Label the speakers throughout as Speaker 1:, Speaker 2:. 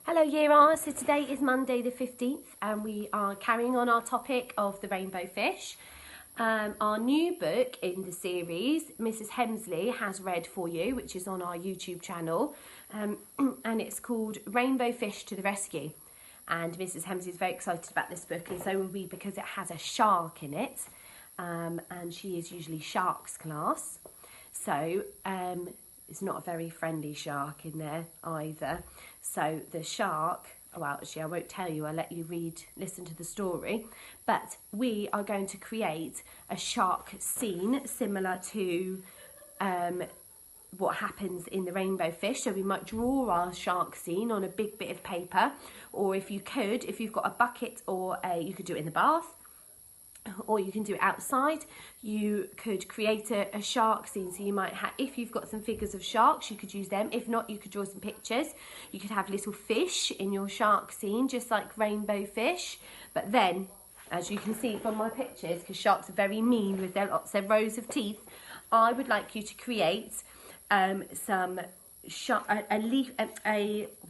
Speaker 1: Hello Year R, so today is Monday the 15th and we are carrying on our topic of the rainbow fish. Our new book in the series, Mrs Hemsley has read for you, which is on our YouTube channel, and it's called Rainbow Fish to the Rescue. And Mrs Hemsley is very excited about this book, and so will we, because it has a shark in it, and she is usually sharks class. So it's not a very friendly shark in there either. So the shark, well actually I won't tell you, I'll let you listen to the story. But we are going to create a shark scene similar to what happens in the rainbow fish. So we might draw our shark scene on a big bit of paper, or if you've got a bucket or you could do it in the bath, or you can do it outside. You could create a shark scene. So you might have, if you've got some figures of sharks, you could use them. If not, you could draw some pictures. You could have little fish in your shark scene, just like rainbow fish. But then, as you can see from my pictures, because sharks are very mean with their lots of rows of teeth, I would like you to create a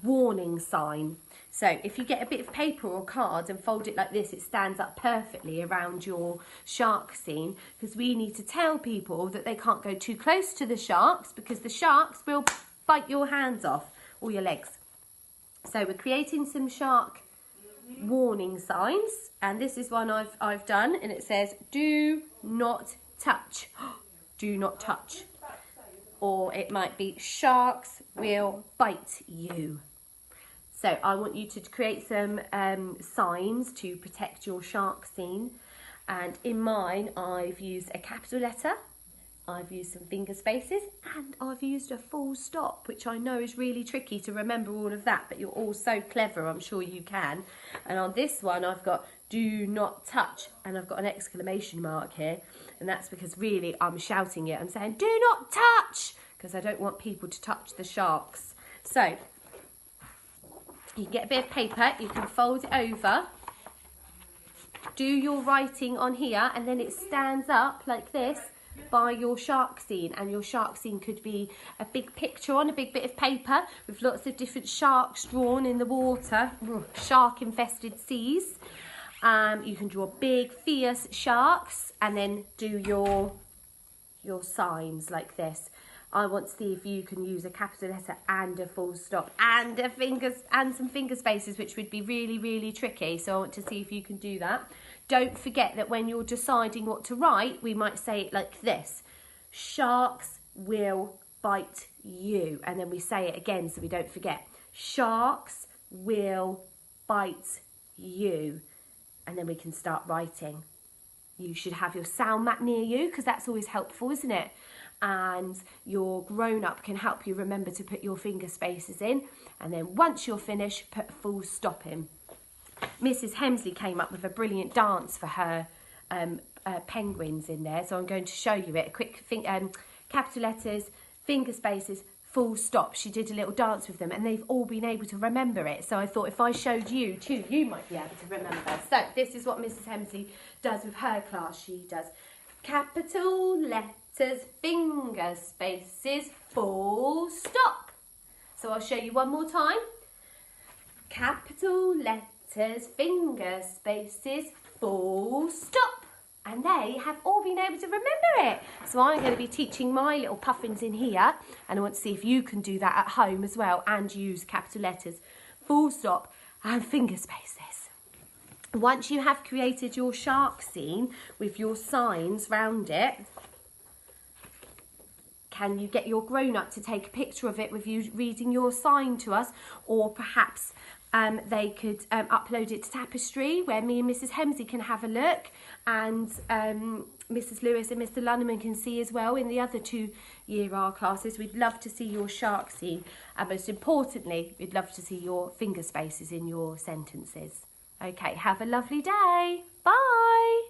Speaker 1: warning sign. So if you get a bit of paper or card and fold it like this, it stands up perfectly around your shark scene, because we need to tell people that they can't go too close to the sharks, because the sharks will bite your hands off or your legs. So we're creating some shark warning signs, and this is one I've done, and it says, do not touch. Do not touch. Or it might be, sharks will bite you. So I want you to create some signs to protect your shark scene. And in mine, I've used a capital letter, I've used some finger spaces, and I've used a full stop, which I know is really tricky to remember all of that, but you're all so clever, I'm sure you can. And on this one, I've got do not touch, and I've got an exclamation mark here, and that's because really I'm shouting it. I'm saying do not touch, because I don't want people to touch the sharks. So you can get a bit of paper, you can fold it over, do your writing on here, and then it stands up like this by your shark scene. And your shark scene could be a big picture on a big bit of paper with lots of different sharks drawn in the water, shark infested seas. You can draw big fierce sharks and then do your signs like this. I want to see if you can use a capital letter and a full stop and some finger spaces, which would be really, really tricky. So I want to see if you can do that. Don't forget that when you're deciding what to write, we might say it like this: sharks will bite you. And then we say it again so we don't forget. Sharks will bite you. And then we can start writing. You should have your sound mat near you, because that's always helpful, isn't it? And your grown-up can help you remember to put your finger spaces in. And then once you're finished, put a full stop in. Mrs Hemsley came up with a brilliant dance for her penguins in there. So I'm going to show you it. A quick capital letters, finger spaces, full stop. She did a little dance with them, and they've all been able to remember it. So I thought if I showed you too, you might be able to remember. So this is what Mrs Hemsley does with her class. She does capital letters, finger spaces, full stop. So I'll show you one more time. Capital letters, finger spaces, full stop. And they have all been able to remember it. So I'm going to be teaching my little puffins in here, and I want to see if you can do that at home as well and use capital letters, full stop and finger spaces. Once you have created your shark scene with your signs round it, can you get your grown-up to take a picture of it with you reading your sign to us? Or perhaps they could upload it to Tapestry, where me and Mrs Hemsley can have a look, and Mrs Lewis and Mr Lunneman can see as well in the other 2 Year R classes. We'd love to see your shark scene, and most importantly, we'd love to see your finger spaces in your sentences. Okay, have a lovely day. Bye.